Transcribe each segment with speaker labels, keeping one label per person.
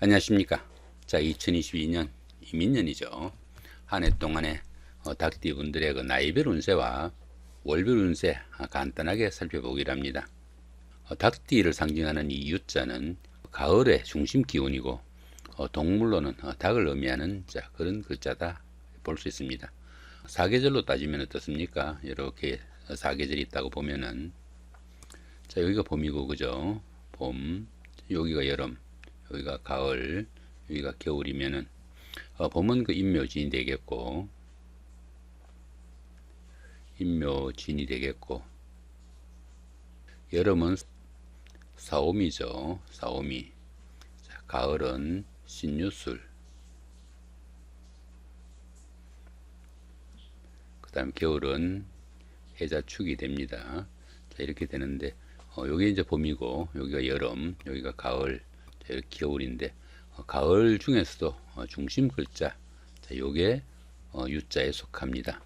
Speaker 1: 안녕하십니까. 자, 2022년 이민년이죠. 한 해 동안의 닭띠 분들의 그 나이별 운세와 월별 운세 간단하게 살펴보기로 합니다. 닭띠를 상징하는 이 U자는 가을의 중심 기운이고 동물로는 닭을 의미하는 그런 글자다 볼 수 있습니다. 사계절로 따지면 어떻습니까? 이렇게 사계절이 있다고 보면은, 자, 여기가 봄이고, 그죠? 봄, 여기가 여름, 여기가 가을, 여기가 겨울이면은 봄은 그 임묘진이 되겠고, 임묘진이 되겠고, 여름은 사오미죠. 사오미. 자, 가을은 신유술. 그 다음 겨울은 해자축이 됩니다. 자, 이렇게 되는데, 여기 이제 봄이고, 여기가 여름, 여기가 가을, 자, 여기 겨울인데, 가을 중에서도 중심 글자, 자, 요게 U자에 속합니다.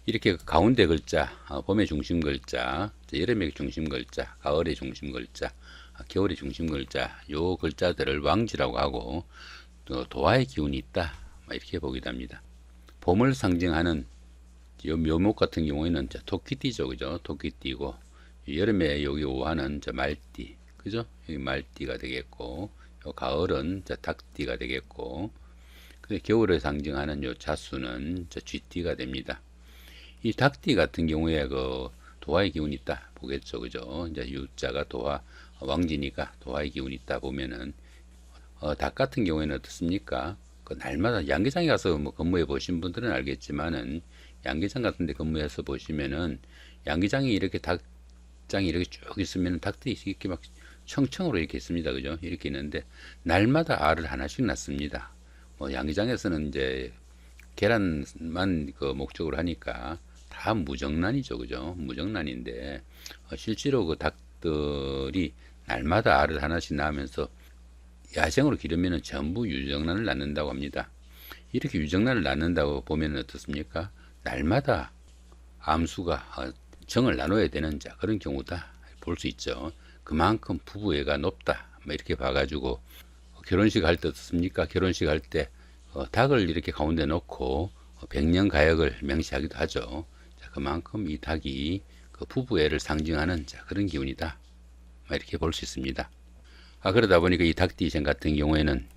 Speaker 1: 이렇게 가운데 글자, 봄의 중심 글자, 여름의 중심 글자, 가을의 중심 글자, 겨울의 중심 글자, 요 글자들을 왕지라고 하고, 또 도화의 기운이 있다, 이렇게 보기도 합니다. 봄을 상징하는 요 묘목 같은 경우에는 토끼띠죠, 그죠? 토끼띠고, 여름에 여기 오하는 말띠, 그죠? 여기 말띠가 되겠고, 요 가을은 닭띠가 되겠고, 근데 겨울을 상징하는 요 자수는 쥐띠가 됩니다. 이 닭띠 같은 경우에 그 도화의 기운이 있다 보겠죠, 그죠? 이제 U자가 도화 왕지니까 도화의 기운이 있다 보면은 닭 같은 경우에는 어떻습니까? 그 날마다 양계장에 가서 뭐 근무해 보신 분들은 알겠지만은 양계장 같은데 근무해서 보시면은 양계장이 이렇게 닭장이 이렇게 쭉 있으면 닭들이 이렇게 막 청청으로 이렇게 있습니다, 그죠? 이렇게 있는데 날마다 알을 하나씩 낳습니다. 뭐 양계장에서는 이제 계란만 그 목적으로 하니까 다 무정란이죠, 그죠? 무정란인데 실제로 그 닭들이 날마다 알을 하나씩 낳으면서 야생으로 기르면은 전부 유정란을 낳는다고 합니다. 이렇게 유정란을 낳는다고 보면 어떻습니까? 날마다 암수가 정을 나눠야 되는 그런 경우다 볼 수 있죠. 그만큼 부부애가 높다, 뭐 이렇게 봐가지고 결혼식 할 때 어떻습니까? 결혼식 할 때 닭을 이렇게 가운데 놓고 백년가역을 명시하기도 하죠. 자, 그만큼 이 닭이 그 부부애를 상징하는 그런 기운이다, 이렇게 볼 수 있습니다. 그러다 보니까 이 닭띠생 같은 경우에는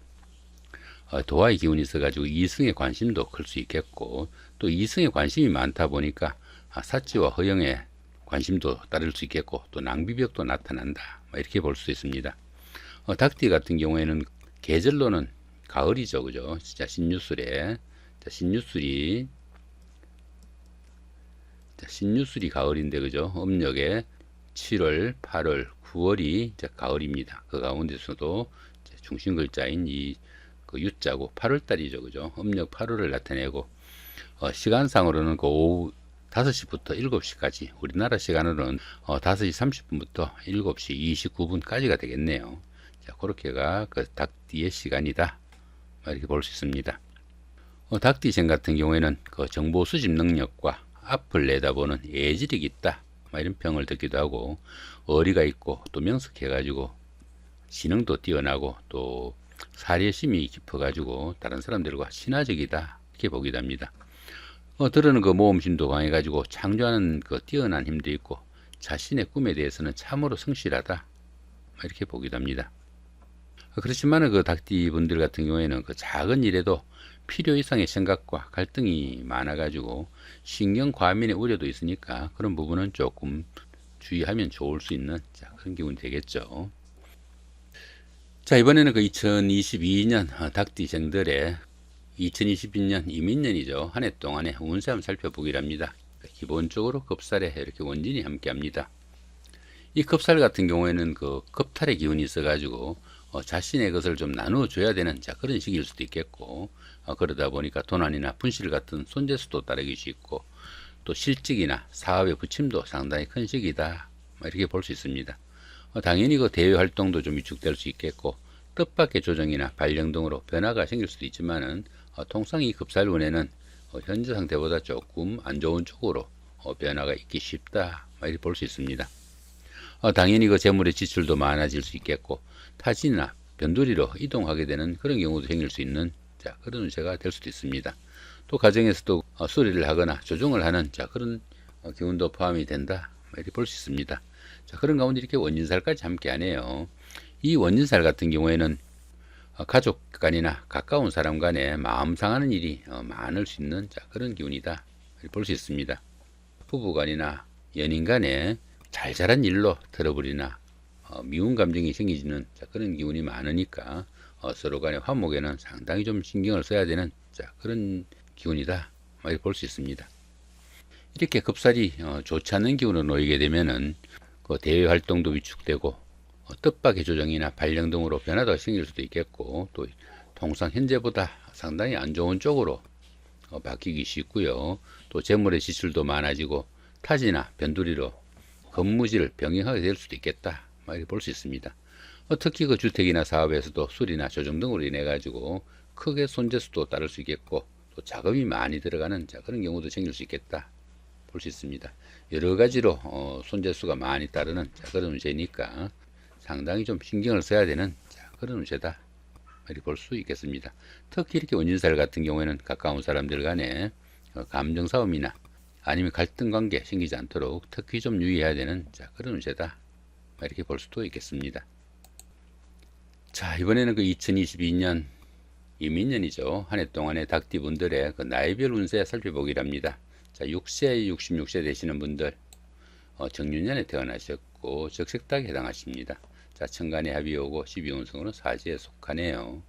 Speaker 1: 도화의 기운이 있어가지고 이승에 관심도 클 수 있겠고, 또 이승에 관심이 많다 보니까 사치와 허영에 관심도 따를 수 있겠고, 또 낭비벽도 나타난다, 이렇게 볼 수 있습니다. 닭띠 같은 경우에는 계절로는 가을이죠, 그죠? 진짜 신유술에 신유술이 가을인데, 그죠? 음력에 7월, 8월, 9월이 가을입니다. 그 가운데서도 중심 글자인 그 U자고 8월달이죠, 그죠? 음력 8월을 나타내고, 시간상으로는 그 오후 5시부터 7시까지, 우리나라 시간으로는 5시 30분부터 7시 29분까지가 되겠네요. 자, 그렇게가 그 닭띠의 시간이다, 이렇게 볼 수 있습니다. 닭띠생 같은 경우에는 그 정보 수집 능력과 앞을 내다보는 예질이 있다, 이런 평을 듣기도 하고, 어리가 있고 또 명석해가지고 지능도 뛰어나고 또 사려심이 깊어가지고 다른 사람들과 친화적이다, 이렇게 보기도 합니다. 들으는 그 모험심도 강해가지고 창조하는 그 뛰어난 힘도 있고 자신의 꿈에 대해서는 참으로 성실하다, 이렇게 보기도 합니다. 그렇지만은 그 닭띠 분들 같은 경우에는 그 작은 일에도 필요 이상의 생각과 갈등이 많아가지고 신경 과민의 우려도 있으니까 그런 부분은 조금 주의하면 좋을 수 있는 그런 기운이 되겠죠. 자, 이번에는 그 2022년 닭띠생들의 2022년 이민년이죠. 한 해 동안의 운세 한번 살펴보기로 합니다. 기본적으로 급살에 이렇게 원진이 함께 합니다. 이 급살 같은 경우에는 그 급탈의 기운이 있어가지고 자신의 것을 좀 나누어줘야 되는 그런 시기일 수도 있겠고, 그러다 보니까 도난이나 분실 같은 손재수도 따르기 쉽고, 또 실직이나 사업의 부침도 상당히 큰 시기다, 이렇게 볼 수 있습니다. 당연히 그 대외 활동도 좀 위축될 수 있겠고, 뜻밖의 조정이나 발령 등으로 변화가 생길 수도 있지만은 통상 이 급살운에는 현재 상태보다 조금 안 좋은 쪽으로 변화가 있기 쉽다, 이렇게 볼 수 있습니다. 당연히 그 재물의 지출도 많아질 수 있겠고, 타진이나 변두리로 이동하게 되는 그런 경우도 생길 수 있는 그런 운세가 될 수도 있습니다. 또 가정에서도 수리를 하거나 조정을 하는 그런 기운도 포함이 된다 이렇게 볼 수 있습니다. 그런 가운데 이렇게 원진살까지 함께 하네요. 이 원진살 같은 경우에는 가족 간이나 가까운 사람 간에 마음 상하는 일이 많을 수 있는 그런 기운이다 볼 수 있습니다. 부부 간이나 연인 간에 잘 자란 일로 트러블이나 미운 감정이 생기지는 그런 기운이 많으니까 서로 간의 화목에는 상당히 좀 신경을 써야 되는 그런 기운이다 이렇게 볼 수 있습니다. 이렇게 급살이 좋지 않는 기운으로 놓이게 되면은 그 대외 활동도 위축되고 뜻밖의 조정이나 발령 등으로 변화가 생길 수도 있겠고, 또 통상 현재보다 상당히 안 좋은 쪽으로 바뀌기 쉽고요. 또 재물의 지출도 많아지고 타지나 변두리로 건무지를 병행하게 될 수도 있겠다 이렇게 볼 수 있습니다. 특히 그 주택이나 사업에서도 수리나 조정 등으로 인해 가지고 크게 손재수도 따를 수 있겠고, 또 자금이 많이 들어가는 그런 경우도 생길 수 있겠다 볼 수 있습니다. 여러 가지로 손재수가 많이 따르는 그런 운세니까 상당히 좀 신경을 써야 되는 그런 운세다 이렇게 볼 수 있겠습니다. 특히 이렇게 원진살 같은 경우에는 가까운 사람들 간에 감정 싸움이나 아니면 갈등 관계 생기지 않도록 특히 좀 유의해야 되는 그런 운세다 이렇게 볼 수도 있겠습니다. 자, 이번에는 그 2022년 이민년이죠. 한 해 동안의 닭띠분들의 그 나이별 운세 살펴보기랍니다. 자, 6세, 66세 되시는 분들 정유년에 태어나셨고 적색닭에 해당하십니다. 자, 천간에 합이 오고 12운성으로 사지에 속하네요.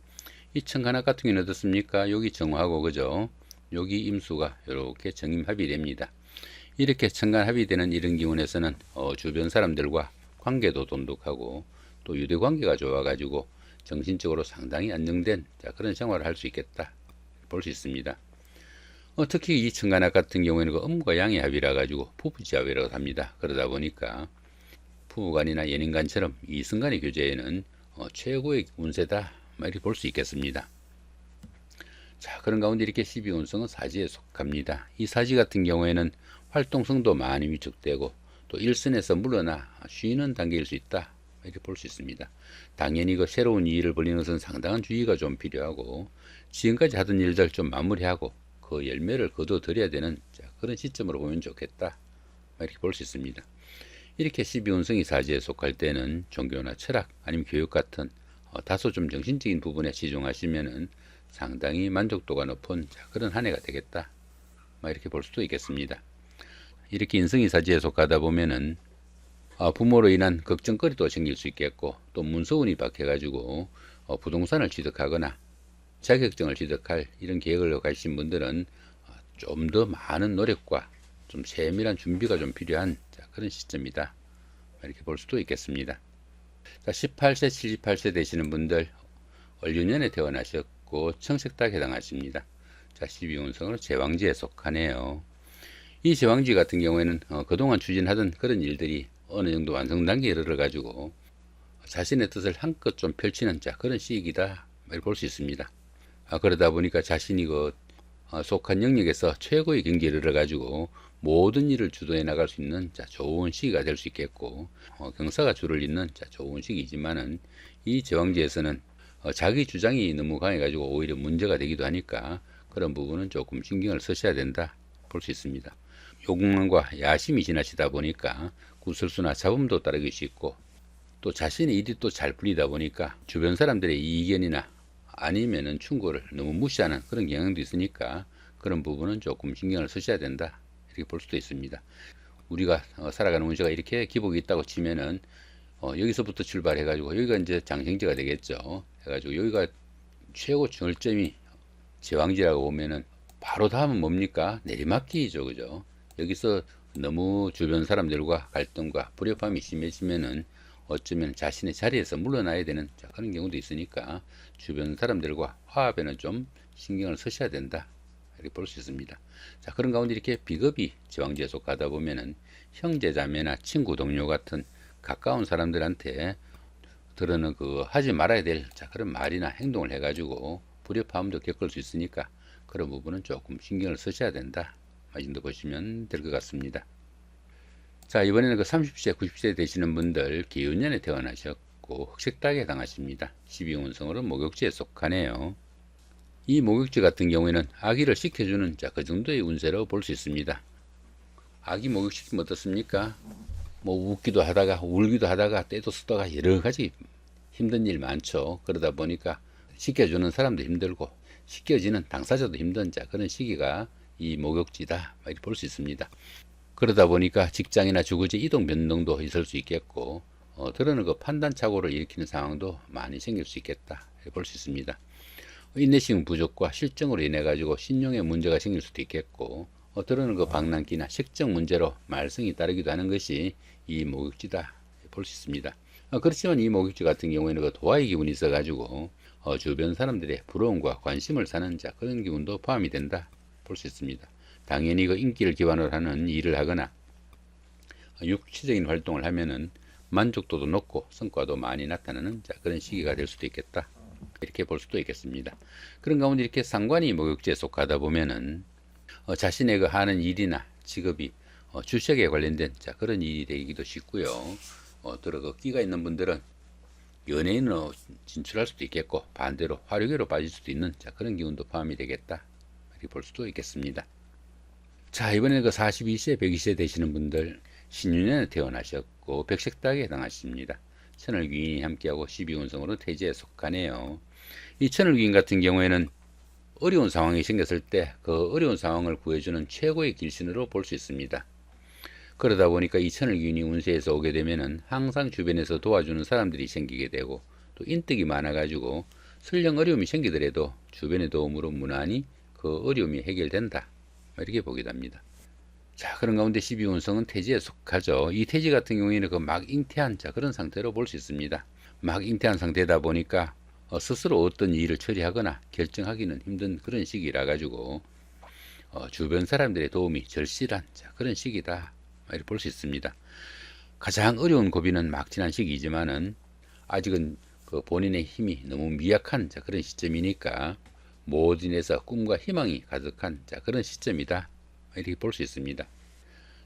Speaker 1: 이 천간합 같은 경우는 어떻습니까? 여기 정화고 그죠? 여기 임수가 이렇게 정임합이 됩니다. 이렇게 천간합이 되는 이런 기운에서는 주변 사람들과 관계도 돈독하고 또 유대관계가 좋아가지고 정신적으로 상당히 안정된 그런 생활을 할 수 있겠다 볼 수 있습니다. 특히 이 천간합 같은 경우에는 그 음과 양의 합이라 가지고 부부지합이라고 합니다. 그러다 보니까 부부간이나 연인간처럼 이성간의 교제에는 최고의 운세다 이렇게 볼 수 있겠습니다. 자, 그런 가운데 이렇게 12운성은 사지에 속합니다. 이 사지 같은 경우에는 활동성도 많이 위축되고 또 일선에서 물러나 쉬는 단계일 수 있다 이렇게 볼 수 있습니다. 당연히 그 새로운 일을 벌이는 것은 상당한 주의가 좀 필요하고, 지금까지 하던 일들 좀 마무리하고 그 열매를 거둬들여야 되는 그런 시점으로 보면 좋겠다 이렇게 볼 수 있습니다. 이렇게 12운성이 사지에 속할 때는 종교나 철학 아니면 교육 같은 다소 좀 정신적인 부분에 치중하시면은 상당히 만족도가 높은 그런 한 해가 되겠다 이렇게 볼 수도 있겠습니다. 이렇게 인성이 사지에 속하다 보면은 부모로 인한 걱정거리도 생길 수 있겠고, 또 문서운이 박혀가지고 부동산을 취득하거나 자격증을 취득할 이런 계획을 가신 분들은 좀 더 많은 노력과 좀 세밀한 준비가 좀 필요한 그런 시점이다 이렇게 볼 수도 있겠습니다. 자, 18세, 78세 되시는 분들 을유년에 태어나셨고 청색닭에 해당하십니다. 자, 12운성으로 제왕지에 속하네요. 이 제왕지 같은 경우에는 그동안 추진하던 그런 일들이 어느 정도 완성 단계에 이르러 가지고 자신의 뜻을 한껏 좀 펼치는 그런 시기이다 볼 수 있습니다. 그러다 보니까 자신이 속한 영역에서 최고의 경지에 이르러 가지고 모든 일을 주도해 나갈 수 있는 좋은 시기가 될 수 있겠고, 경사가 줄을 잇는 좋은 시기이지만은 이 제왕지에서는 자기 주장이 너무 강해 가지고 오히려 문제가 되기도 하니까 그런 부분은 조금 신경을 쓰셔야 된다 볼 수 있습니다. 욕망과 야심이 지나치다 보니까 구설수나 잡음도 따르기 쉽고, 또 자신의 일이 또 잘 풀리다 보니까 주변 사람들의 이견이나 아니면은 충고를 너무 무시하는 그런 경향도 있으니까 그런 부분은 조금 신경을 쓰셔야 된다 이렇게 볼 수도 있습니다. 우리가 살아가는 운세가 이렇게 기복이 있다고 치면은 여기서부터 출발해 가지고 여기가 이제 장생지가 되겠죠. 해가지고 여기가 최고 절정이 제왕지라고 보면은 바로 다음은 뭡니까? 내리막길이죠, 그죠? 여기서 너무 주변 사람들과 갈등과 불협화음이 심해지면은 어쩌면 자신의 자리에서 물러나야 되는 그런 경우도 있으니까 주변 사람들과 화합에는 좀 신경을 쓰셔야 된다 이렇게 볼 수 있습니다. 자, 그런 가운데 이렇게 비겁이 제왕지에 속하다 보면은 형제 자매나 친구 동료 같은 가까운 사람들한테 들어는 하지 말아야 될 그런 말이나 행동을 해가지고 불협화음도 겪을 수 있으니까 그런 부분은 조금 신경을 쓰셔야 된다 이 정도 보시면 될 것 같습니다. 자, 이번에는 30세, 90세 되시는 분들 기운년에 태어나셨고 되셨고 흑색닭에 해당하십니다. 12운성으로 목욕지에 속하네요. 이 목욕지 같은 경우에는 아기를 식혀주는 그 정도의 운세로 볼 수 있습니다. 아기 목욕시키면 어떻습니까? 뭐 웃기도 하다가 울기도 하다가 때도 쓰다가 여러 가지 힘든 일 많죠. 그러다 보니까 식혀주는 사람도 힘들고 식혀지는 당사자도 힘든 그런 시기가 이 목욕지다 이렇게 볼 수 있습니다. 그러다 보니까 직장이나 주거지 이동 변동도 있을 수 있겠고 드러는 그 판단착오를 일으키는 상황도 많이 생길 수 있겠다 볼 수 있습니다. 인내심 부족과 실정으로 인해 가지고 신용에 문제가 생길 수도 있겠고 드러는 그 방랑기나 색적 문제로 말썽이 따르기도 하는 것이 이 목욕지다 볼 수 있습니다. 그렇지만 이 목욕지 같은 경우에는 그 도화의 기운이 있어 가지고 주변 사람들의 부러움과 관심을 사는 그런 기운도 포함이 된다 볼 수 있습니다. 당연히 그 인기를 기반으로 하는 일을 하거나 육체적인 활동을 하면은 만족도도 높고 성과도 많이 나타나는 그런 시기가 될 수도 있겠다 이렇게 볼 수도 있겠습니다. 그런 가운데 이렇게 상관이 목욕지에 속하다 보면은 자신의 그 하는 일이나 직업이 주식에 관련된 그런 일이 되기도 쉽고요. 들어 그 끼가 있는 분들은 연예인으로 진출할 수도 있겠고 반대로 화류계로 빠질 수도 있는 그런 기운도 포함이 되겠다 이렇게 볼 수도 있겠습니다. 자, 이번에는 그 42세, 102세 되시는 분들 신유년에 태어나셨고 백색닭에 해당하십니다. 천을귀인이 함께하고 12운성으로 태지에 속하네요. 이 천을귀인 같은 경우에는 어려운 상황이 생겼을 때 그 어려운 상황을 구해주는 최고의 길신으로 볼 수 있습니다. 그러다 보니까 이 천을귀인이 운세에서 오게 되면은 항상 주변에서 도와주는 사람들이 생기게 되고 또 인덕이 많아가지고 설령 어려움이 생기더라도 주변의 도움으로 무난히 그 어려움이 해결된다 이렇게 보기도 합니다. 자, 그런 가운데 12운성은 태지에 속하죠. 이 태지 같은 경우에는 그 막 잉태한 그런 상태로 볼 수 있습니다. 막 잉태한 상태다 보니까 스스로 어떤 일을 처리하거나 결정하기는 힘든 그런 시기라 가지고 주변 사람들의 도움이 절실한 그런 시기다 이렇게 볼 수 있습니다. 가장 어려운 고비는 막 지난 시기이지만은 아직은 그 본인의 힘이 너무 미약한 그런 시점이니까 모든 일에서 꿈과 희망이 가득한 그런 시점이다 이렇게 볼 수 있습니다.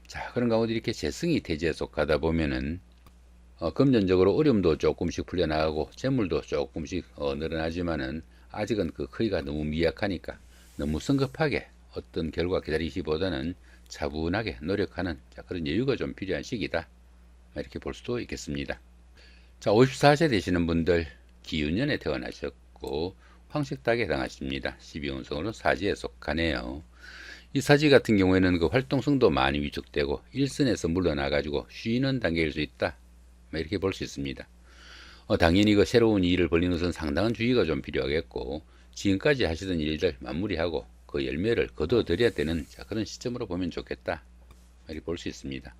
Speaker 1: 자, 그런 가운데 이렇게 재성이 태지에 속하다 보면은 금전적으로 어려움도 조금씩 풀려나가고 재물도 조금씩 늘어나지만은 아직은 그 크기가 너무 미약하니까 너무 성급하게 어떤 결과 기다리기보다는 차분하게 노력하는 그런 여유가 좀 필요한 시기다 이렇게 볼 수도 있겠습니다. 자, 54세 되시는 분들 기운년에 태어나셨고 황색닭에 해당하십니다. 12운성으로 사지에 속하네요. 이 사지 같은 경우에는 그 활동성도 많이 위축되고 일선에서 물러나가지고 쉬는 단계일 수 있다 이렇게 볼 수 있습니다. 당연히 그 새로운 일을 벌리는 것은 상당한 주의가 좀 필요하겠고 지금까지 하시던 일들 마무리하고 그 열매를 거둬들여야 되는 그런 시점으로 보면 좋겠다 이렇게 볼 수 있습니다.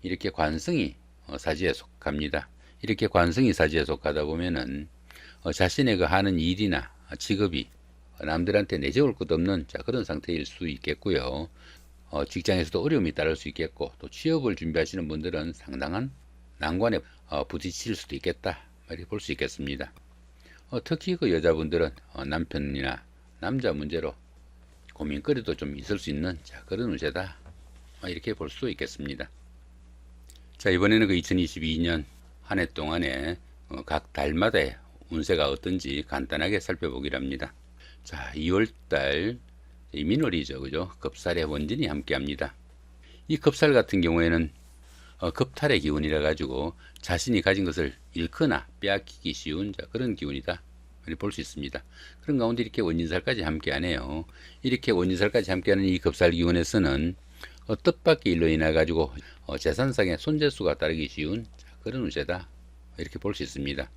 Speaker 1: 이렇게 관성이 사지에 속합니다. 이렇게 관성이 사지에 속하다 보면은 자신의 그 하는 일이나 직업이 남들한테 내세울 것 없는 그런 상태일 수 있겠고요. 직장에서도 어려움이 따를 수 있겠고 또 취업을 준비하시는 분들은 상당한 난관에 부딪힐 수도 있겠다 이렇게 볼 수 있겠습니다. 특히 그 여자분들은 남편이나 남자 문제로 고민거리도 좀 있을 수 있는 그런 운세다 이렇게 볼 수 있겠습니다. 자, 이번에는 그 2022년 한 해 동안에 각 달마다의 운세가 어떤지 간단하게 살펴보기로 합니다. 자, 2월달 민월이죠, 그죠? 급살의 원진이 함께합니다. 이 급살 같은 경우에는 급탈의 기운이라 가지고 자신이 가진 것을 잃거나 빼앗기기 쉬운 그런 기운이다 볼 수 있습니다. 그런 가운데 이렇게 원진살까지 함께하네요. 이렇게 원진살까지 함께하는 이 급살 기운에서는 뜻밖의 일로 인해 가지고 재산상의 손재수가 따르기 쉬운 그런 운세다 이렇게 볼 수 있습니다.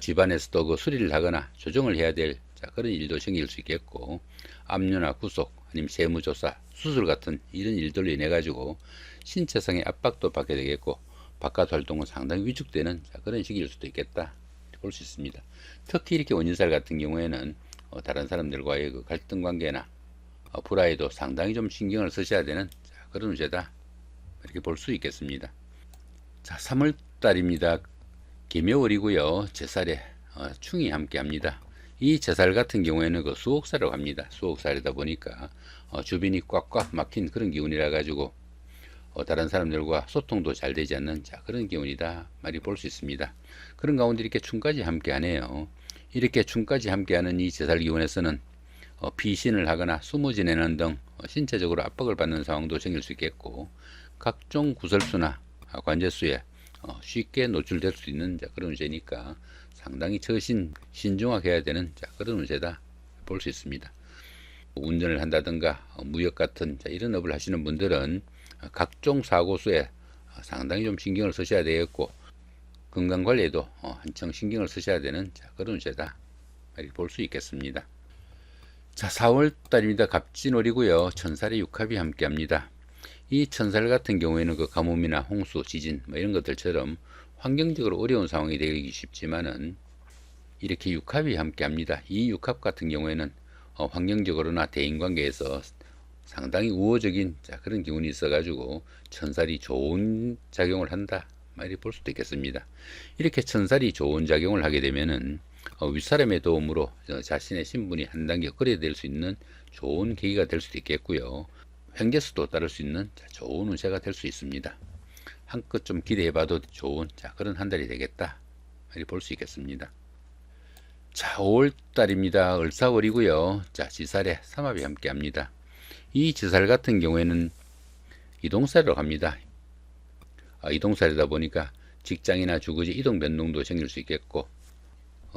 Speaker 1: 집안에서도 그 수리를 하거나 조정을 해야 될 그런 일도 생길 수 있겠고 압류나 구속 아니면 세무조사 수술 같은 이런 일들로 인해 가지고 신체상의 압박도 받게 되겠고 바깥 활동은 상당히 위축되는 그런 시기일 수도 있겠다 볼 수 있습니다. 특히 이렇게 원진살 같은 경우에는 다른 사람들과의 그 갈등 관계나 불화에도 상당히 좀 신경을 쓰셔야 되는 그런 운세다 이렇게 볼 수 있겠습니다. 자, 3월 달입니다. 개묘월이고요. 제살에 충이 함께합니다. 이 제살 같은 경우에는 그 수옥살이라고 합니다. 수옥살이다 보니까 주변이 꽉꽉 막힌 그런 기운이라 가지고 다른 사람들과 소통도 잘 되지 않는 그런 기운이다 말이 볼 수 있습니다. 그런 가운데 이렇게 충까지 함께 하네요. 이렇게 충까지 함께하는 이 제살 기운에서는 피신을 하거나 숨어 지내는 등 신체적으로 압박을 받는 상황도 생길 수 있겠고, 각종 구설수나 관제수에 쉽게 노출될 수 있는 그런 운세니까 상당히 신중하게 해야 되는 그런 운세다 볼 수 있습니다. 운전을 한다든가 무역 같은 이런 업을 하시는 분들은 각종 사고수에 상당히 좀 신경을 쓰셔야 되겠고, 건강관리에도 한층 신경을 쓰셔야 되는 그런 운세다 이렇게 볼 수 있겠습니다. 자, 4월달입니다. 갑진월이고요. 천살의 육합이 함께합니다. 이 천살 같은 경우에는 그 가뭄이나 홍수, 지진 이런 것들처럼 환경적으로 어려운 상황이 되기 쉽지만은 이렇게 육합이 함께합니다. 이 육합 같은 경우에는 환경적으로나 대인관계에서 상당히 우호적인 그런 기운이 있어가지고 천살이 좋은 작용을 한다 이렇게 볼 수도 있겠습니다. 이렇게 천살이 좋은 작용을 하게 되면은 윗사람의 도움으로 자신의 신분이 한 단계 업그레이드 될 수 있는 좋은 계기가 될 수도 있겠고요. 횡재수도 따를 수 있는 좋은 운세가 될 수 있습니다. 한껏 좀 기대해봐도 좋은 그런 한 달이 되겠다 이렇게 볼 수 있겠습니다. 자, 5월달입니다. 을사월이고요. 자, 지살에 삼합이 함께합니다. 이 지살 같은 경우에는 이동살이라고 합니다. 이동살이다 보니까 직장이나 주거지 이동 변동도 생길 수 있겠고,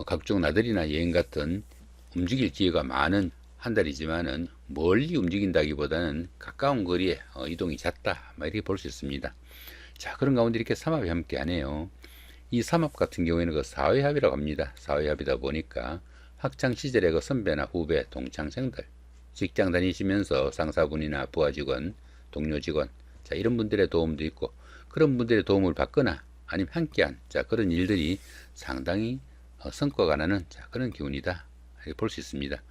Speaker 1: 각종 나들이나 여행 같은 움직일 기회가 많은 한 달이지만은 멀리 움직인다기보다는 가까운 거리에 이동이 잦다 이렇게 볼 수 있습니다. 자, 그런 가운데 이렇게 삼합이 함께하네요. 이 삼합 같은 경우에는 그 사회합이라고 합니다. 사회합이다 보니까 학창 시절의 그 선배나 후배, 동창생들, 직장 다니시면서 상사분이나 부하 직원, 동료 직원, 이런 분들의 도움도 있고, 그런 분들의 도움을 받거나 아니면 함께한 그런 일들이 상당히 성과가 나는 그런 기운이다 이렇게 볼 수 있습니다.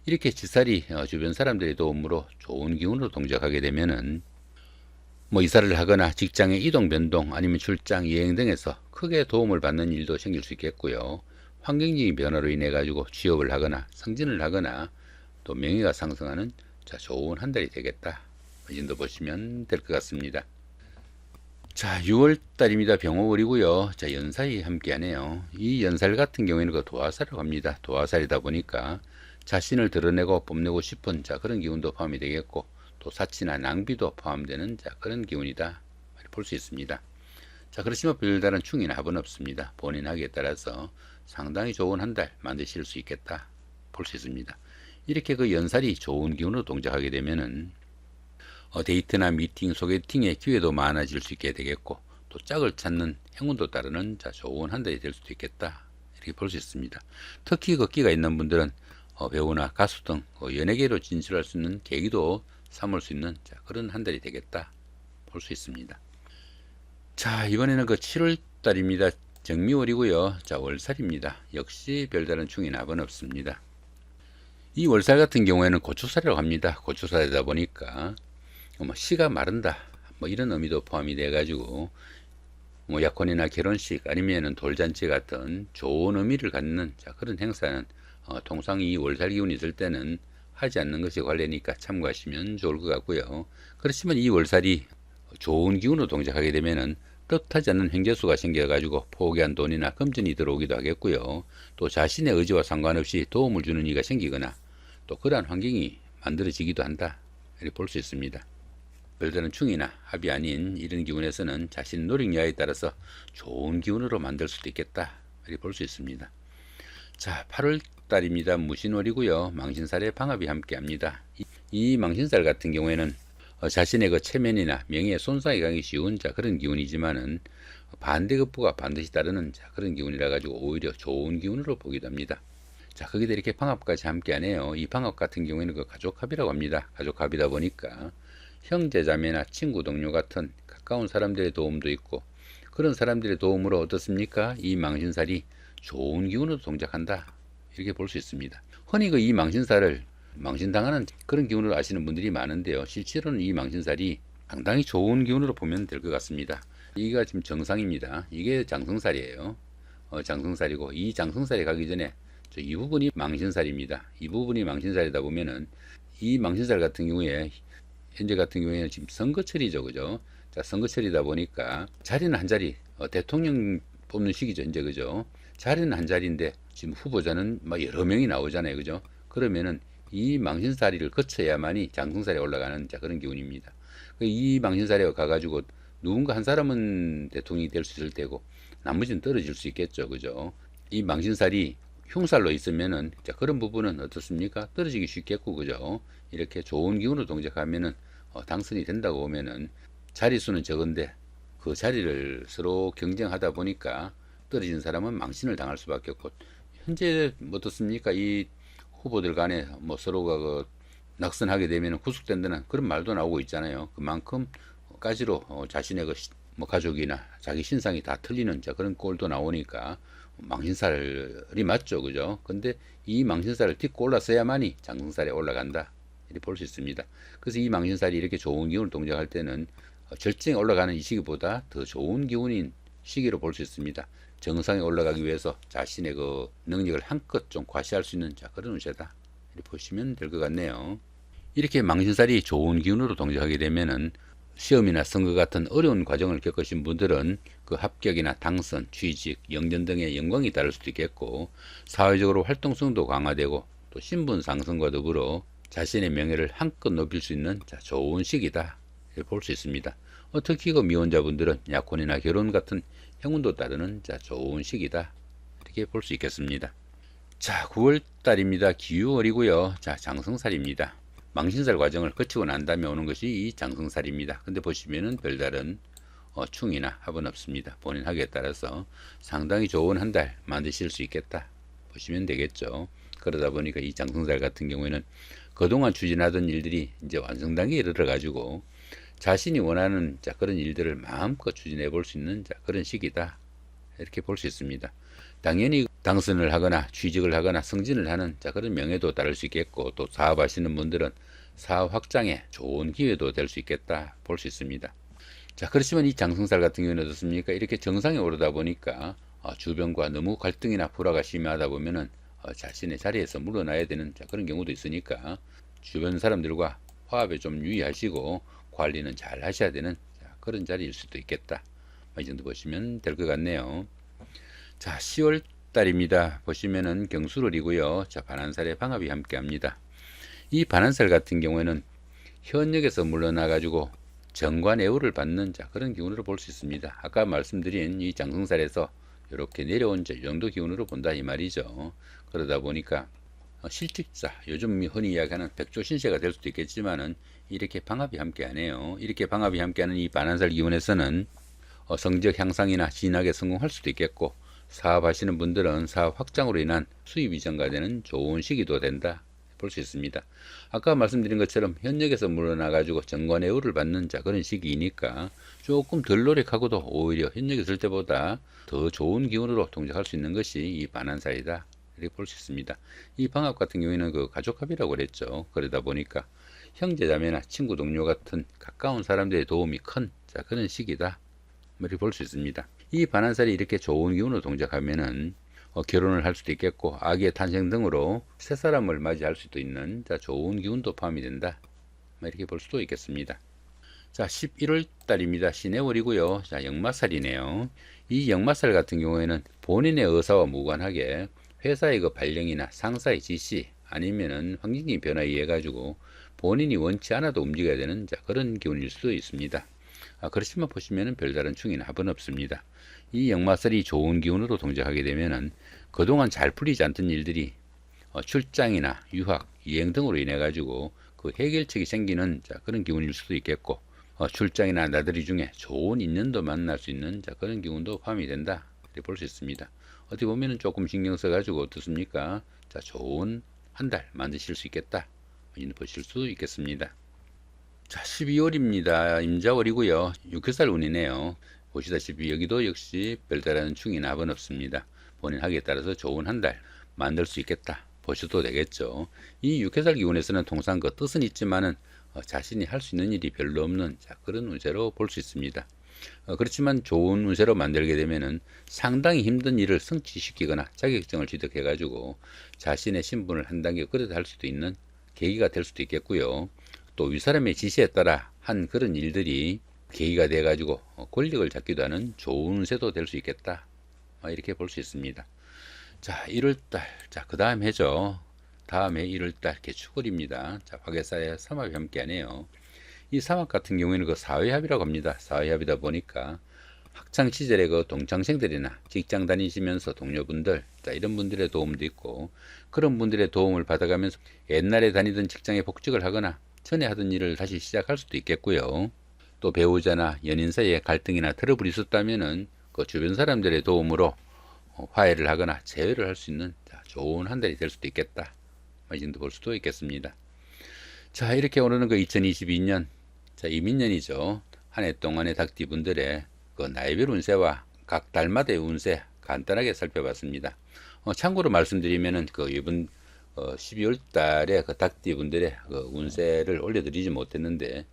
Speaker 1: 이렇게 지살이 주변 사람들의 도움으로 좋은 기운으로 동작하게 되면은 이사를 하거나 직장의 이동 변동 아니면 출장 여행 등에서 크게 도움을 받는 일도 생길 수 있겠고요. 환경적인 변화로 인해 가지고 취업을 하거나 승진을 하거나 또 명예가 상승하는 좋은 한 달이 되겠다 이 정도 보시면 될 것 같습니다. 자, 6월달입니다. 병호월이고요. 자, 연살이 함께하네요. 이 연살 같은 경우에는 그 도화살이라고 합니다. 도화살이다 보니까 자신을 드러내고 뽐내고 싶은 그런 기운도 포함이 되겠고, 또 사치나 낭비도 포함되는 그런 기운이다 볼 수 있습니다. 자, 그렇지만 별다른 충이나 합은 없습니다. 본인 하기에 따라서 상당히 좋은 한 달 만드실 수 있겠다 볼 수 있습니다. 이렇게 그 연살이 좋은 기운으로 동작하게 되면은 데이트나 미팅, 소개팅의 기회도 많아질 수 있게 되겠고, 또 짝을 찾는 행운도 따르는 좋은 한 달이 될 수도 있겠다 이렇게 볼 수 있습니다. 특히 그 끼가 있는 분들은 배우나 가수 등 연예계로 진출할 수 있는 계기도 삼을 수 있는 그런 한 달이 되겠다 볼 수 있습니다. 자, 이번에는 그 7월 달입니다. 정미월이고요. 자, 월살입니다. 역시 별다른 충이나 합은 없습니다. 이 월살 같은 경우에는 고추살이라고 합니다. 고추살이다 보니까 씨가 마른다 이런 의미도 포함이 돼 가지고 약혼이나 결혼식 아니면은 돌잔치 같은 좋은 의미를 갖는 그런 행사는 통상 이 월살 기운이 있을 때는 하지 않는 것이 관례니까 참고하시면 좋을 것 같고요. 그렇지만 이 월살이 좋은 기운으로 동작하게 되면은 뜻하지 않는 횡재수가 생겨가지고 포기한 돈이나 금전이 들어오기도 하겠고요. 또 자신의 의지와 상관없이 도움을 주는 이가 생기거나 또 그러한 환경이 만들어지기도 한다 이렇게 볼 수 있습니다. 별다른 충이나 합이 아닌 이런 기운에서는 자신 노력 여하에 따라서 좋은 기운으로 만들 수도 있겠다 이렇게 볼 수 있습니다. 자, 8월 달입니다. 무신월이고요. 망신살의 방합이 함께합니다. 이 망신살 같은 경우에는 자신의 그 체면이나 명예에 손상이 가기 쉬운 그런 기운이지만은 반대급부가 반드시 따르는 그런 기운이라 가지고 오히려 좋은 기운으로 보기도 합니다. 자, 거기다 이렇게 방합까지 함께하네요. 이 방합 같은 경우에는 그 가족합이라고 합니다. 가족합이다 보니까 형제자매나 친구 동료 같은 가까운 사람들의 도움도 있고, 그런 사람들의 도움으로 어떻습니까? 이 망신살이 좋은 기운으로 동작한다 이렇게 볼 수 있습니다. 흔히 이 망신살을 망신당하는 그런 기운으로 아시는 분들이 많은데요. 실제로는 이 망신살이 상당히 좋은 기운으로 보면 될 것 같습니다. 이가 지금 정상입니다. 이게 장성살이에요. 장성살이고, 이 장성살이 가기 전에 이 부분이 망신살입니다. 이 부분이 망신살이다 보면은 이 망신살 같은 경우에 현재 같은 경우에는 지금 선거철이죠, 그죠? 자, 선거철이다 보니까 자리는 한 자리, 대통령 뽑는 시기죠, 이제, 그죠? 자리는 한 자리인데 지금 후보자는 막 여러 명이 나오잖아요, 그죠? 그러면은 이 망신살이를 거쳐야만이 장승살에 올라가는 자, 그런 기운입니다. 이 망신살에 가가지고 누군가 한 사람은 대통령이 될 수 있을 테고 나머지는 떨어질 수 있겠죠, 그죠? 이 망신살이 흉살로 있으면은 자, 그런 부분은 어떻습니까? 떨어지기 쉽겠고, 그죠? 이렇게 좋은 기운으로 동작하면은 당선이 된다고 보면은 자리수는 적은데 그 자리를 서로 경쟁하다 보니까 떨어진 사람은 망신을 당할 수밖에 없고, 현재 뭐 어떻습니까? 이 후보들 간에 뭐 서로가 그 낙선하게 되면 구속된다는 그런 말도 나오고 있잖아요. 그만큼 까지로 자신의 뭐 가족이나 자기 신상이 다 틀리는 자, 그런 꼴도 나오니까 망신살이 맞죠, 그죠? 근데 이 망신살을 딛고 올랐어야만이 장승살에 올라간다, 이렇게 볼 수 있습니다. 그래서 이 망신살이 이렇게 좋은 기운을 동작할 때는 절정에 올라가는 이 시기보다 더 좋은 기운인 시기로 볼 수 있습니다. 정상에 올라가기 위해서 자신의 그 능력을 한껏 좀 과시할 수 있는 자, 그런 운세다, 이렇게 보시면 될 것 같네요. 이렇게 망신살이 좋은 기운으로 동작하게 되면은 시험이나 선거 같은 어려운 과정을 겪으신 분들은 그 합격이나 당선, 취직, 영전 등의 영광이 따를 수도 있겠고, 사회적으로 활동성도 강화되고 또 신분 상승과 더불어 자신의 명예를 한껏 높일 수 있는 자, 좋은 시기다, 이렇게 볼 수 있습니다. 특히 그 미혼자분들은 약혼이나 결혼 같은 행운도 따르는 자, 좋은 시기다, 이렇게 볼 수 있겠습니다. 자, 9월 달입니다. 기유월이고요. 자, 장성살입니다. 망신살 과정을 거치고 난 다음에 오는 것이 이 장성살입니다. 근데 보시면은 별다른 충이나 합은 없습니다. 본인 하기에 따라서 상당히 좋은 한 달 만드실 수 있겠다 보시면 되겠죠. 그러다 보니까 이 장성살 같은 경우에는 그동안 추진하던 일들이 이제 완성 단계에 이르러 가지고 자신이 원하는 자, 그런 일들을 마음껏 추진해 볼 수 있는 자, 그런 시기다, 이렇게 볼 수 있습니다. 당연히 당선을 하거나 취직을 하거나 승진을 하는 자, 그런 명예도 따를 수 있겠고, 또 사업하시는 분들은 사업 확장에 좋은 기회도 될 수 있겠다 볼 수 있습니다. 자, 그렇지만 이 장성살 같은 경우는 어떻습니까? 이렇게 정상에 오르다 보니까 주변과 너무 갈등이나 불화가 심하다 보면은 자신의 자리에서 물러나야 되는 자, 그런 경우도 있으니까 주변 사람들과 화합에 좀 유의하시고 관리는 잘 하셔야 되는 자, 그런 자리일 수도 있겠다, 이 정도 보시면 될 것 같네요. 자, 10월 달입니다. 보시면은 경술월이고요. 자, 반한살에 방합이 함께 합니다. 이 반한살 같은 경우에는 현역에서 물러나 가지고 정관애우를 받는 자, 그런 기운으로 볼 수 있습니다. 아까 말씀드린 이 장승살에서 이렇게 내려온 이 정도 기운으로 본다, 이 말이죠. 그러다 보니까 실직자, 요즘 흔히 이야기하는 백조신세가 될 수도 있겠지만은 이렇게 방합이 함께하네요. 이렇게 방합이 함께하는 이 반한살 기운에서는 성적 향상이나 진학에 성공할 수도 있겠고, 사업하시는 분들은 사업 확장으로 인한 수입이 증가되는 좋은 시기도 된다 볼 수 있습니다. 아까 말씀드린 것처럼 현역에서 물러나 가지고 정관애우를 받는 자, 그런 시기이니까 조금 덜 노력하고도 오히려 현역에 있을 때보다 더 좋은 기운으로 동작할 수 있는 것이 이 반한살이다, 이렇게 볼 수 있습니다. 이 방합 같은 경우에는 그 가족합이라고 그랬죠. 그러다 보니까 형제자매나 친구 동료 같은 가까운 사람들의 도움이 큰 자, 그런 시기다, 이렇게 볼 수 있습니다. 이 반한살이 이렇게 좋은 기운으로 동작하면은 결혼을 할 수도 있겠고, 아기의 탄생 등으로 새 사람을 맞이할 수도 있는 자, 좋은 기운도 포함이 된다, 이렇게 볼 수도 있겠습니다. 자, 11월 달입니다. 신해월이고요. 자, 역마살이네요. 이 역마살 같은 경우에는 본인의 의사와 무관하게 회사의 그 발령이나 상사의 지시 아니면은 환경적인 변화에 의해 가지고 본인이 원치 않아도 움직여야 되는 자, 그런 기운일 수도 있습니다. 그렇지만 보시면은 별다른 충이나 합은 없습니다. 이 역마살이 좋은 기운으로 동작하게 되면은 그동안 잘 풀리지 않던 일들이 출장이나 유학, 여행 등으로 인해 가지고 그 해결책이 생기는 자, 그런 기운일 수도 있겠고, 출장이나 나들이 중에 좋은 인연도 만날 수 있는 자, 그런 기운도 포함이 된다, 이렇게 볼 수 있습니다. 어떻게 보면은 조금 신경 써 가지고 어떻습니까? 자, 좋은 한 달 만드실 수 있겠다, 보실 수 있겠습니다. 자, 12월입니다. 임자월이고요. 6개살 운이네요. 보시다시피 여기도 역시 별다른 충이나 합은 없습니다. 본인 하기에 따라서 좋은 한 달 만들 수 있겠다 보셔도 되겠죠. 이 6개살 기운에서는 통상 그 뜻은 있지만은 자신이 할 수 있는 일이 별로 없는 자, 그런 운세로 볼 수 있습니다. 그렇지만 좋은 운세로 만들게 되면은 상당히 힘든 일을 성취시키거나 자격증을 취득해 가지고 자신의 신분을 한 단계 끌어다 할 수도 있는 계기가 될 수도 있겠고요. 또 윗사람의 지시에 따라 한 그런 일들이 계기가 돼 가지고 권력을 잡기도 하는 좋은 운세도 될 수 있겠다, 이렇게 볼 수 있습니다. 자, 1월달, 자, 그 다음 해죠. 다음에 1월달 개축월입니다. 자, 화개사에 삼합이 함께하네요. 이 삼합 같은 경우에는 그 사회합이라고 합니다. 사회합이다 보니까 학창 시절에 그 동창생들이나 직장 다니시면서 동료분들, 자, 이런 분들의 도움도 있고, 그런 분들의 도움을 받아가면서 옛날에 다니던 직장에 복직을 하거나 전에 하던 일을 다시 시작할 수도 있겠고요. 또 배우자나 연인 사이에 갈등이나 트러블이 있었다면은 그 주변 사람들의 도움으로 화해를 하거나 재회를 할 수 있는, 자, 좋은 한 달이 될 수도 있겠다, 이 정도 볼 수도 있겠습니다. 자, 이렇게 오늘은 그 2022년, 자, 이민년이죠. 한 해 동안의 닭띠분들의 그 나이별 운세와 각 달마다의 운세 간단하게 살펴봤습니다. 참고로 말씀드리면은 그 이번 12월 달에 그 닭띠분들의 그 운세를 올려드리지 못했는데,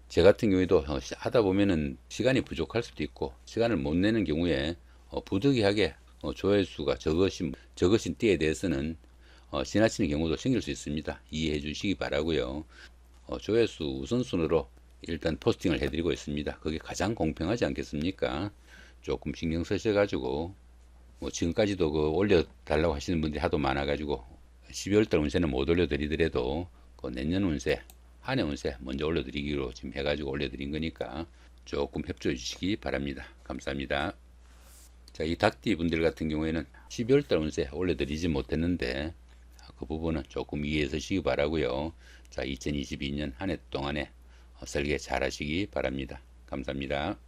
Speaker 1: 제 같은 경우에도 하다 보면은 시간이 부족할 수도 있고 시간을 못 내는 경우에 부득이하게 조회수가 적으신 띠에 대해서는 지나치는 경우도 생길 수 있습니다. 이해해 주시기 바라고요. 조회수 우선순위로 일단 포스팅을 해드리고 있습니다. 그게 가장 공평하지 않겠습니까? 조금 신경 쓰셔가지고 지금까지도 그 올려달라고 하시는 분들이 하도 많아가지고 12월달 운세는 못 올려드리더라도 그 내년 운세, 한 해 운세 먼저 올려드리기로 지금 해가지고 올려드린 거니까 조금 협조해 주시기 바랍니다. 감사합니다. 자, 이 닭띠 분들 같은 경우에는 12월달 운세 올려드리지 못했는데 그 부분은 조금 이해해 주시기 바라고요. 자, 2022년 한 해 동안에 설계 잘 하시기 바랍니다. 감사합니다.